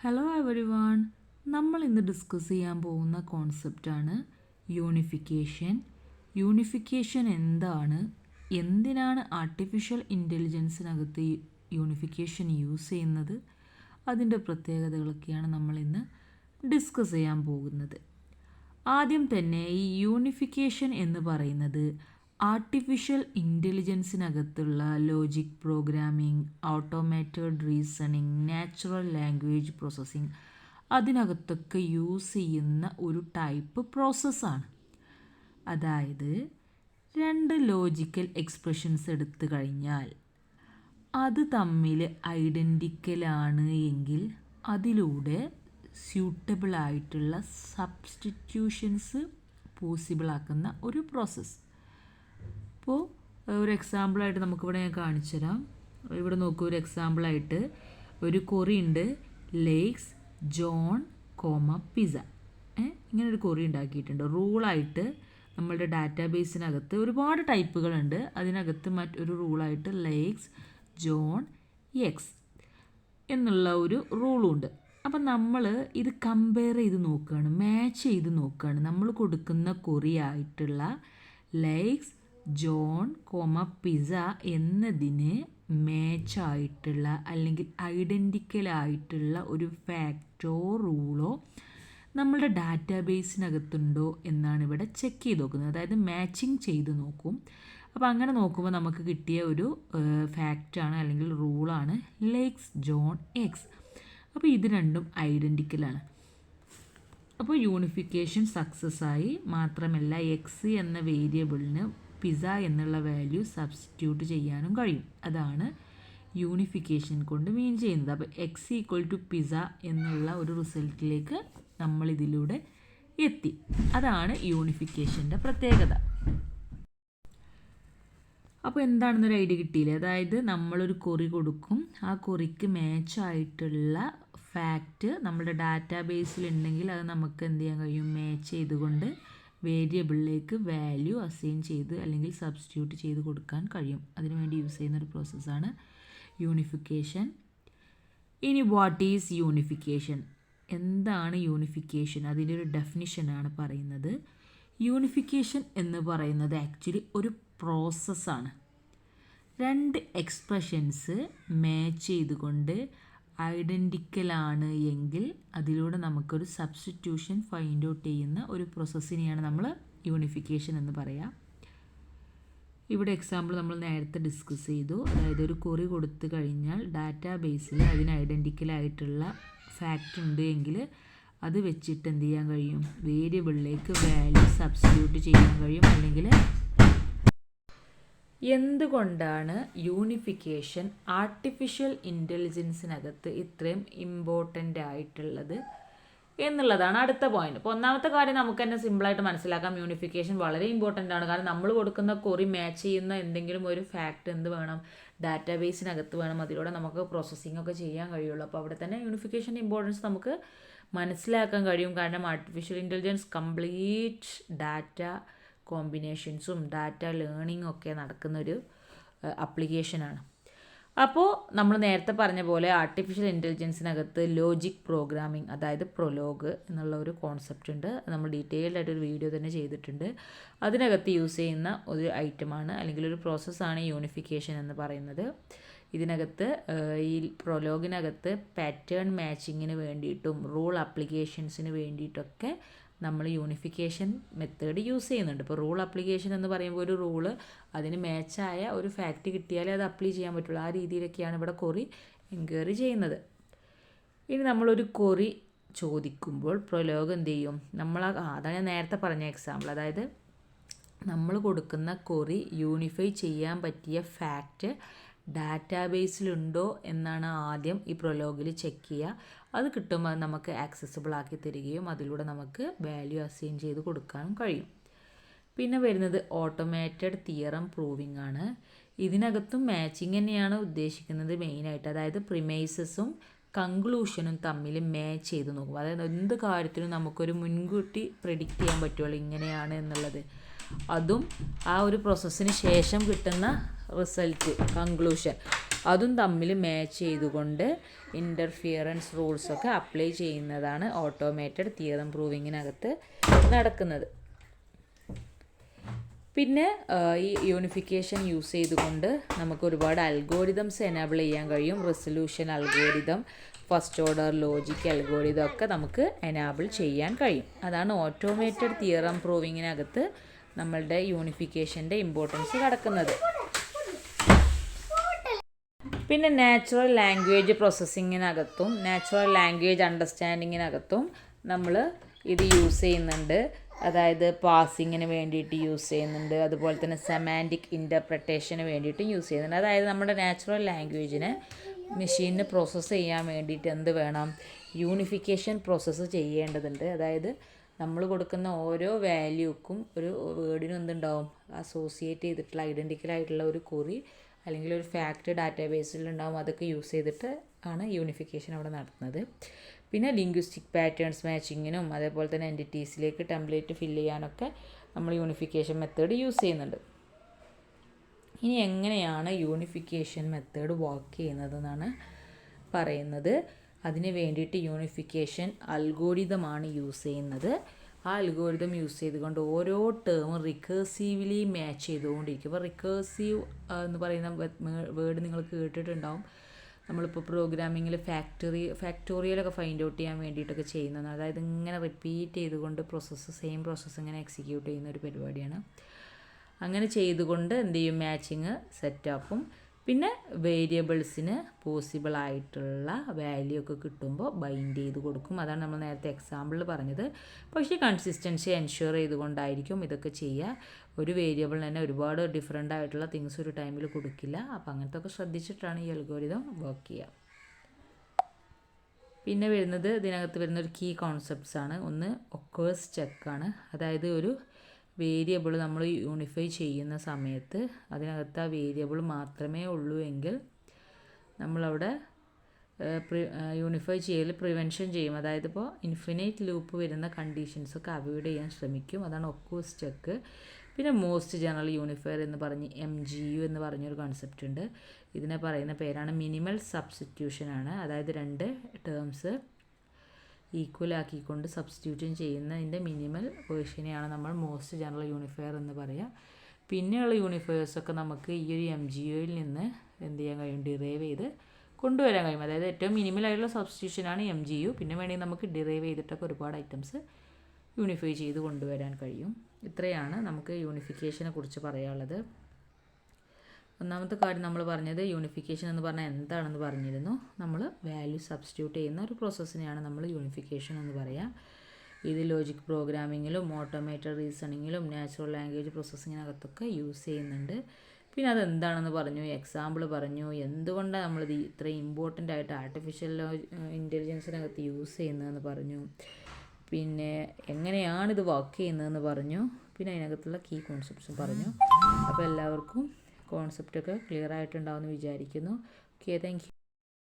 Hello everyone, നമ്മൾ ഇന്ന് discuss ചെയ്യാൻ പോകുന്ന കോൺസെപ്റ്റാണ് യൂണിഫിക്കേഷൻ. യൂണിഫിക്കേഷൻ എന്താണ്, എന്തിനാണ് ആർട്ടിഫിഷ്യൽ ഇൻ്റലിജൻസിനകത്ത് യൂണിഫിക്കേഷൻ യൂസ് ചെയ്യുന്നത്, അതിൻ്റെ പ്രത്യേകതകളൊക്കെയാണ് നമ്മളിന്ന് ഡിസ്കസ് ചെയ്യാൻ പോകുന്നത്. ആദ്യം തന്നെ ഈ യൂണിഫിക്കേഷൻ എന്ന് പറയുന്നത് ആർട്ടിഫിഷ്യൽ ഇൻ്റലിജൻസിനകത്തുള്ള logic programming, automated reasoning, natural language processing അതിനകത്തൊക്കെ യൂസ് ചെയ്യുന്ന ഒരു ടൈപ്പ് പ്രോസസ്സാണ്. അതായത് രണ്ട് ലോജിക്കൽ എക്സ്പ്രഷൻസ് എടുത്തു കഴിഞ്ഞാൽ അത് തമ്മിൽ ഐഡൻറ്റിക്കലാണ് എങ്കിൽ അതിലൂടെ സ്യൂട്ടബിൾ ആയിട്ടുള്ള സബ്സ്റ്റിറ്റ്യൂഷൻസ് പോസിബിൾ ആക്കുന്ന ഒരു പ്രോസസ്സ്. അപ്പോൾ ഒരു എക്സാമ്പിളായിട്ട് നമുക്കിവിടെ ഞാൻ കാണിച്ചു തരാം. ഇവിടെ നോക്കൂ, ഒരു എക്സാമ്പിളായിട്ട് ഒരു കൊറി ഉണ്ട്, ലേക്സ് ജോൺ പിസ്സ. ഇങ്ങനെ ഒരു കൊറി ഉണ്ടാക്കിയിട്ടുണ്ട്. റൂളായിട്ട് നമ്മളുടെ ഡാറ്റാബേസിനകത്ത് ഒരുപാട് ടൈപ്പുകളുണ്ട്. അതിനകത്ത് മറ്റൊരു റൂളായിട്ട് ലേക്സ് ജോൺ എക്സ് എന്നുള്ള ഒരു റൂളുണ്ട്. അപ്പം നമ്മൾ ഇത് കമ്പയർ ചെയ്ത് നോക്കുകയാണ്, മാച്ച് ചെയ്ത് നോക്കുകയാണ്. നമ്മൾ കൊടുക്കുന്ന കൊറി ആയിട്ടുള്ള ലേക്സ് ജോൺ പിസ്സ എന്നതിന് മാച്ചായിട്ടുള്ള അല്ലെങ്കിൽ ഐഡൻറ്റിക്കലായിട്ടുള്ള ഒരു ഫാക്റ്റോ റൂളോ നമ്മളുടെ ഡാറ്റാബേസിനകത്തുണ്ടോ എന്നാണ് ഇവിടെ ചെക്ക് ചെയ്ത് നോക്കുന്നത്. അതായത് മാച്ചിങ് ചെയ്ത് നോക്കും. അപ്പോൾ അങ്ങനെ നോക്കുമ്പോൾ നമുക്ക് കിട്ടിയ ഒരു ഫാക്റ്റാണ് അല്ലെങ്കിൽ റൂളാണ് ലേക്സ് ജോൺ എക്സ്. അപ്പോൾ ഇത് രണ്ടും ഐഡൻറ്റിക്കലാണ്. അപ്പോൾ യൂണിഫിക്കേഷൻ സക്സസ് ആയി. മാത്രമല്ല എക്സ് എന്ന വേരിയബിളിന് പിസ്സ എന്നുള്ള വാല്യൂ സബ്സ്റ്റിറ്റ്യൂട്ട് ചെയ്യാനും കഴിയും. അതാണ് യൂണിഫിക്കേഷൻ കൊണ്ട് മീൻ ചെയ്യുന്നത്. അപ്പോൾ എക്സ് ഈക്വൽ ടു പിസ്സ എന്നുള്ള ഒരു റിസൾട്ടിലേക്ക് നമ്മളിതിലൂടെ എത്തി. അതാണ് യൂണിഫിക്കേഷൻ്റെ പ്രത്യേകത. അപ്പോൾ എന്താണെന്നൊരു ഐഡിയ കിട്ടിയില്ലേ? അതായത് നമ്മളൊരു കൊറി കൊടുക്കും, ആ കൊറിക്ക് മാച്ചായിട്ടുള്ള ഫാക്റ്റ് നമ്മുടെ ഡാറ്റാബേസിൽ ഉണ്ടെങ്കിൽ അത് നമുക്ക് എന്ത് ചെയ്യാൻ കഴിയും? മാച്ച് ചെയ്തുകൊണ്ട് വേരിയബിളിലേക്ക് വാല്യൂ അസൈൻ ചെയ്ത് അല്ലെങ്കിൽ സബ്സ്റ്റിറ്റ്യൂട്ട് ചെയ്ത് കൊടുക്കാൻ കഴിയും. അതിനുവേണ്ടി യൂസ് ചെയ്യുന്നൊരു പ്രോസസ്സാണ് യൂണിഫിക്കേഷൻ. ഇനി വാട്ട് ഈസ് യൂണിഫിക്കേഷൻ? എന്താണ് യൂണിഫിക്കേഷൻ? അതിൻ്റെ ഒരു ഡെഫിനിഷനാണ് പറയുന്നത്. യൂണിഫിക്കേഷൻ എന്ന് പറയുന്നത് ആക്ച്വലി ഒരു പ്രോസസ്സാണ്. രണ്ട് എക്സ്പ്രഷൻസ് മാച്ച് ചെയ്തുകൊണ്ട് ഐഡൻറ്റിക്കലാണ് എങ്കിൽ അതിലൂടെ നമുക്കൊരു സബ്സ്റ്റിറ്റ്യൂഷൻ ഫൈൻഡ് ഔട്ട് ചെയ്യുന്ന ഒരു പ്രോസസ്സിനെയാണ് നമ്മൾ യൂണിഫിക്കേഷൻ എന്ന് പറയുക. ഇവിടെ എക്സാമ്പിൾ നമ്മൾ നേരത്തെ ഡിസ്കസ് ചെയ്തു. അതായത് ഒരു കൊറി കൊടുത്തു കഴിഞ്ഞാൽ ഡാറ്റാബേസിൽ അതിന് ഐഡൻറ്റിക്കലായിട്ടുള്ള ഫാക്റ്റ് ഉണ്ട് എങ്കിൽ അത് വെച്ചിട്ട് എന്ത് ചെയ്യാൻ കഴിയും? വേരിയബിളിലേക്ക് വാല്യൂ സബ്സ്റ്റിറ്റ്യൂട്ട് ചെയ്യാൻ കഴിയും. അല്ലെങ്കിൽ എന്തുകൊണ്ടാണ് യൂണിഫിക്കേഷൻ ആർട്ടിഫിഷ്യൽ ഇൻ്റലിജൻസിനകത്ത് ഇത്രയും ഇമ്പോർട്ടൻ്റ് ആയിട്ടുള്ളത് എന്നുള്ളതാണ് അടുത്ത പോയിന്റ്. അപ്പോൾ ഒന്നാമത്തെ കാര്യം നമുക്ക് തന്നെ സിമ്പിളായിട്ട് മനസ്സിലാക്കാം. യൂണിഫിക്കേഷൻ വളരെ ഇമ്പോർട്ടൻ്റ് ആണ്. കാരണം നമ്മൾ കൊടുക്കുന്ന കൊറി മാച്ച് ചെയ്യുന്ന എന്തെങ്കിലും ഒരു ഫാക്റ്റ് എന്ത് വേണം? ഡാറ്റാബേസിനകത്ത് വേണം. അതിലൂടെ നമുക്ക് പ്രോസസ്സിംഗ് ഒക്കെ ചെയ്യാൻ കഴിയുള്ളൂ. അപ്പോൾ അവിടെ തന്നെ യൂണിഫിക്കേഷൻ്റെ ഇമ്പോർട്ടൻസ് നമുക്ക് മനസ്സിലാക്കാൻ കഴിയും. കാരണം ആർട്ടിഫിഷ്യൽ ഇൻ്റലിജൻസ് കംപ്ലീറ്റ് ഡാറ്റ കോമ്പിനേഷൻസും ഡാറ്റ ലേണിംഗ് ഒക്കെ നടക്കുന്നൊരു ആപ്ലിക്കേഷനാണ്. അപ്പോൾ നമ്മൾ നേരത്തെ പറഞ്ഞ പോലെ ആർട്ടിഫിഷ്യൽ ഇൻ്റലിജൻസിനകത്ത് ലോജിക് പ്രോഗ്രാമിംഗ്, അതായത് പ്രൊലോഗ് എന്നുള്ള ഒരു കോൺസെപ്റ്റ് ഉണ്ട്. നമ്മൾ ഡീറ്റെയിൽഡ് ആയിട്ടൊരു വീഡിയോ തന്നെ ചെയ്തിട്ടുണ്ട്. അതിനകത്ത് യൂസ് ചെയ്യുന്ന ഒരു ഐറ്റമാണ് അല്ലെങ്കിൽ ഒരു പ്രോസസ്സാണ് യൂണിഫിക്കേഷൻ എന്ന് പറയുന്നത്. ഇതിനകത്ത് ഈ പ്രൊലോഗിനകത്ത് പാറ്റേൺ മാച്ചിങ്ങിന് വേണ്ടിയിട്ടും റൂൾ ആപ്ലിക്കേഷൻസിന് വേണ്ടിയിട്ടൊക്കെ നമ്മൾ യൂണിഫിക്കേഷൻ മെത്തേഡ് യൂസ് ചെയ്യുന്നുണ്ട്. ഇപ്പോൾ റൂൾ ആപ്ലിക്കേഷൻ എന്ന് പറയുമ്പോൾ ഒരു റൂള് അതിന് മാച്ചായ ഒരു ഫാക്റ്റ് കിട്ടിയാലേ അത് അപ്ലൈ ചെയ്യാൻ പറ്റുള്ളൂ. ആ രീതിയിലൊക്കെയാണ് ഇവിടെ കൊറി എൻക്വയറി ചെയ്യുന്നത്. ഇനി നമ്മളൊരു കൊറി ചോദിക്കുമ്പോൾ പ്രൊലോഗ് എന്ത് ചെയ്യും? അതാണ് ഞാൻ നേരത്തെ പറഞ്ഞ എക്സാമ്പിൾ. അതായത് നമ്മൾ കൊടുക്കുന്ന കൊറി യൂണിഫൈ ചെയ്യാൻ പറ്റിയ ഫാക്റ്റ് ഡാറ്റാബേസിലുണ്ടോ എന്നാണ് ആദ്യം ഈ പ്രൊലോഗിൽ ചെക്ക് ചെയ്യുക. അത് കിട്ടുമ്പോൾ അത് നമുക്ക് ആക്സസിബിൾ ആക്കി തരികയും അതിലൂടെ നമുക്ക് വാല്യൂ അസൈൻ ചെയ്ത് കൊടുക്കാനും കഴിയും. പിന്നെ വരുന്നത് ഓട്ടോമേറ്റഡ് തിയറം പ്രൂവിംഗ് ആണ്. ഇതിനകത്തും മാച്ചിങ് തന്നെയാണ് ഉദ്ദേശിക്കുന്നത് മെയിനായിട്ട്. അതായത് പ്രിമൈസസും കൺക്ലൂഷനും തമ്മിൽ മാച്ച് ചെയ്ത് നോക്കും. അതായത് എന്ത് കാര്യത്തിനും നമുക്കൊരു മുൻകൂട്ടി പ്രെഡിക്റ്റ് ചെയ്യാൻ പറ്റുള്ളൂ ഇങ്ങനെയാണ് എന്നുള്ളത്. അതും ആ ഒരു പ്രോസസ്സിന് ശേഷം കിട്ടുന്ന റിസൾട്ട് കൺക്ലൂഷൻ അതും തമ്മിൽ മാച്ച് ചെയ്തുകൊണ്ട് ഇൻ്റർഫിയറൻസ് റൂൾസൊക്കെ അപ്ലൈ ചെയ്യുന്നതാണ് ഓട്ടോമേറ്റഡ് തിയറം പ്രൂവിങ്ങിനകത്ത് നടക്കുന്നത്. പിന്നെ ഈ യൂണിഫിക്കേഷൻ യൂസ് ചെയ്തുകൊണ്ട് നമുക്ക് ഒരുപാട് അൽഗോരിതംസ് എനേബിൾ ചെയ്യാൻ കഴിയും. Resolution algorithm, first order logic algorithm ഒക്കെ നമുക്ക് എനാബിൾ ചെയ്യാൻ കഴിയും. അതാണ് ഓട്ടോമേറ്റഡ് തിയറം പ്രൂവിങ്ങിനകത്ത് നമ്മളുടെ യൂണിഫിക്കേഷൻ്റെ ഇമ്പോർട്ടൻസ് കിടക്കുന്നത്. പിന്നെ നാച്ചുറൽ ലാംഗ്വേജ് പ്രോസസ്സിങ്ങിനകത്തും നാച്ചുറൽ ലാംഗ്വേജ് അണ്ടർസ്റ്റാൻഡിങ്ങിനകത്തും നമ്മൾ ഇത് യൂസ് ചെയ്യുന്നുണ്ട്. അതായത് പാസിങ്ങിന് വേണ്ടിയിട്ട് യൂസ് ചെയ്യുന്നുണ്ട്, അതുപോലെ തന്നെ സെമാൻറ്റിക് ഇൻ്റർപ്രിട്ടേഷന് വേണ്ടിയിട്ടും യൂസ് ചെയ്യുന്നുണ്ട്. അതായത് നമ്മുടെ നാച്ചുറൽ ലാംഗ്വേജിനെ മെഷീനിന് പ്രോസസ്സ് ചെയ്യാൻ വേണ്ടിയിട്ട് എന്ത് വേണം, യൂണിഫിക്കേഷൻ പ്രോസസ്സ് ചെയ്യേണ്ടതുണ്ട്. അതായത് നമ്മൾ കൊടുക്കുന്ന ഓരോ വാല്യൂക്കും ഒരു വേർഡിനും എന്തുണ്ടാവും, അസോസിയേറ്റ് ചെയ്തിട്ടുള്ള ഐഡൻറ്റിക്കലായിട്ടുള്ള ഒരു കുറി അല്ലെങ്കിൽ ഒരു ഫാക്റ്റ് ഡാറ്റാബേസിലുണ്ടാവും. അതൊക്കെ യൂസ് ചെയ്തിട്ട് ആണ് യൂണിഫിക്കേഷൻ അവിടെ നടത്തുന്നത്. പിന്നെ ലിംഗ്വിസ്റ്റിക് പാറ്റേൺസ് മാച്ചിങ്ങിനും അതേപോലെ തന്നെ എൻറ്റിറ്റീസിലേക്ക് ടെംപ്ലേറ്റ് ഫില്ല് ചെയ്യാനൊക്കെ നമ്മൾ യൂണിഫിക്കേഷൻ മെത്തേഡ് യൂസ് ചെയ്യുന്നുണ്ട്. ഇനി എങ്ങനെയാണ് യൂണിഫിക്കേഷൻ മെത്തേഡ് വർക്ക് ചെയ്യുന്നതെന്നാണ് പറയുന്നത്. അതിന് വേണ്ടിയിട്ട് യൂണിഫിക്കേഷൻ അൽഗോരിതമാണ് യൂസ് ചെയ്യുന്നത്. ആ അൽഗോരിതം യൂസ് ചെയ്തുകൊണ്ട് ഓരോ ടേമും റിക്കേഴ്സീവ്ലി മാച്ച് ചെയ്തുകൊണ്ടിരിക്കും. അപ്പോൾ റിക്കേഴ്സീവ് എന്ന് പറയുന്ന വേർഡ് നിങ്ങൾ കേട്ടിട്ടുണ്ടാവും. നമ്മളിപ്പോൾ പ്രോഗ്രാമിങ്ങിൽ ഫാക്ടോറിയലൊക്കെ ഫൈൻഡ് ഔട്ട് ചെയ്യാൻ വേണ്ടിയിട്ടൊക്കെ ചെയ്യുന്നതാണ്. അതായത് ഇങ്ങനെ റിപ്പീറ്റ് ചെയ്തുകൊണ്ട് സെയിം പ്രോസസ്സ് ഇങ്ങനെ എക്സിക്യൂട്ട് ചെയ്യുന്ന ഒരു പരിപാടിയാണ്. അങ്ങനെ ചെയ്തുകൊണ്ട് എന്ത് ചെയ്യും, മാച്ചിങ് സെറ്റാക്കും. പിന്നെ വേരിയബിൾസിന് പോസിബിൾ ആയിട്ടുള്ള വാല്യൂ ഒക്കെ കിട്ടുമ്പോൾ ബൈൻഡ് ചെയ്ത് കൊടുക്കും. അതാണ് നമ്മൾ നേരത്തെ എക്സാമ്പിളിൽ പറഞ്ഞത്. പക്ഷേ കൺസിസ്റ്റൻസി എൻഷുർ ചെയ്തുകൊണ്ടായിരിക്കും ഇതൊക്കെ ചെയ്യുക. ഒരു വേരിയബിളിന് തന്നെ ഒരുപാട് ഡിഫറെൻ്റ് ആയിട്ടുള്ള തിങ്സ് ഒരു ടൈമിൽ കൊടുക്കില്ല. അപ്പോൾ അങ്ങനത്തെ ഒക്കെ ശ്രദ്ധിച്ചിട്ടാണ് ഈ അൽഗോരിതം വർക്ക് ചെയ്യുക. പിന്നെ വരുന്നത് ഇതിനകത്ത് വരുന്ന ഒരു കീ കോൺസെപ്റ്റ്സ് ആണ്. ഒന്ന് ഒക്കേഴ്സ് ചെക്കാണ്. അതായത് ഒരു വേരിയബിൾ നമ്മൾ യൂണിഫൈ ചെയ്യുന്ന സമയത്ത് അതിനകത്ത് ആ വേരിയബിൾ മാത്രമേ ഉള്ളൂ എങ്കിൽ നമ്മളവിടെ യൂണിഫൈ ചെയ്യൽ പ്രിവെൻഷൻ ചെയ്യും. അതായത് ഇപ്പോൾ ഇൻഫിനൈറ്റ് ലൂപ്പ് വരുന്ന കണ്ടീഷൻസൊക്കെ അവോയ്ഡ് ചെയ്യാൻ ശ്രമിക്കും. അതാണ് ഒക്കേഴ്സ് ചെക്ക്. പിന്നെ മോസ്റ്റ് ജനറൽ യൂണിഫയർ എന്ന് പറഞ്ഞ് MGU എന്ന് പറഞ്ഞൊരു കൺസെപ്റ്റ് ഉണ്ട്. ഇതിനെ പറയുന്ന പേരാണ് മിനിമൽ സബ്സ്റ്റിറ്റ്യൂഷനാണ്. അതായത് രണ്ട് ടേംസ് ഈക്വൽ ആക്കിക്കൊണ്ട് സബ്സ്റ്റിറ്റ്യൂഷൻ ചെയ്യുന്നതിൻ്റെ മിനിമൽ വേർഷനെയാണ് നമ്മൾ മോസ്റ്റ് ജനറൽ യൂണിഫയർ എന്ന് പറയുക. പിന്നെയുള്ള യൂണിഫയേഴ്സൊക്കെ നമുക്ക് ഈ ഒരു MGUയിൽ നിന്ന് എന്ത് ചെയ്യാൻ കഴിയും, ഡിറൈവ് ചെയ്ത് കൊണ്ടുവരാൻ കഴിയും. അതായത് ഏറ്റവും മിനിമൽ ആയിട്ടുള്ള സബ്സ്റ്റിറ്റ്യൂഷനാണ് MGU. പിന്നെ വേണമെങ്കിൽ നമുക്ക് ഡിറൈവ് ചെയ്തിട്ടൊക്കെ ഒരുപാട് ഐറ്റംസ് യൂണിഫൈ ചെയ്ത് കൊണ്ടുവരാൻ കഴിയും. ഇത്രയാണ് നമുക്ക് യൂണിഫിക്കേഷനെ കുറിച്ച് പറയാനുള്ളത്. ഒന്നാമത്തെ കാര്യം നമ്മൾ പറഞ്ഞത് യൂണിഫിക്കേഷൻ എന്ന് പറഞ്ഞാൽ എന്താണെന്ന് പറഞ്ഞിരുന്നു. നമ്മൾ വാല്യൂ സബ്സ്റ്റിറ്റ്യൂട്ട് ചെയ്യുന്ന ഒരു പ്രോസസ്സിനെയാണ് നമ്മൾ യൂണിഫിക്കേഷൻ എന്ന് പറയുക. ഇത് ലോജിക് പ്രോഗ്രാമിങ്ങിലും ഓട്ടോമേറ്റഡ് റീസണിങ്ങിലും നാച്ചുറൽ ലാംഗ്വേജ് പ്രോസസ്സിങ്ങിനകത്തൊക്കെ യൂസ് ചെയ്യുന്നുണ്ട്. പിന്നെ അതെന്താണെന്ന് പറഞ്ഞു, എക്സാമ്പിൾ പറഞ്ഞു, എന്തുകൊണ്ടാണ് നമ്മളിത് ഇത്രയും ഇമ്പോർട്ടൻ്റ് ആയിട്ട് ആർട്ടിഫിഷ്യൽ ഇൻ്റലിജൻസിനകത്ത് യൂസ് ചെയ്യുന്നതെന്ന് പറഞ്ഞു. പിന്നെ എങ്ങനെയാണിത് വർക്ക് ചെയ്യുന്നതെന്ന് പറഞ്ഞു. പിന്നെ അതിനകത്തുള്ള കീ കോൺസെപ്റ്റ്സും പറഞ്ഞു. അപ്പോൾ എല്ലാവർക്കും കോൺസെപ്റ്റൊക്കെ ക്ലിയർ ആയിട്ടുണ്ടാവുമെന്ന് വിചാരിക്കുന്നു. Okay, thank you.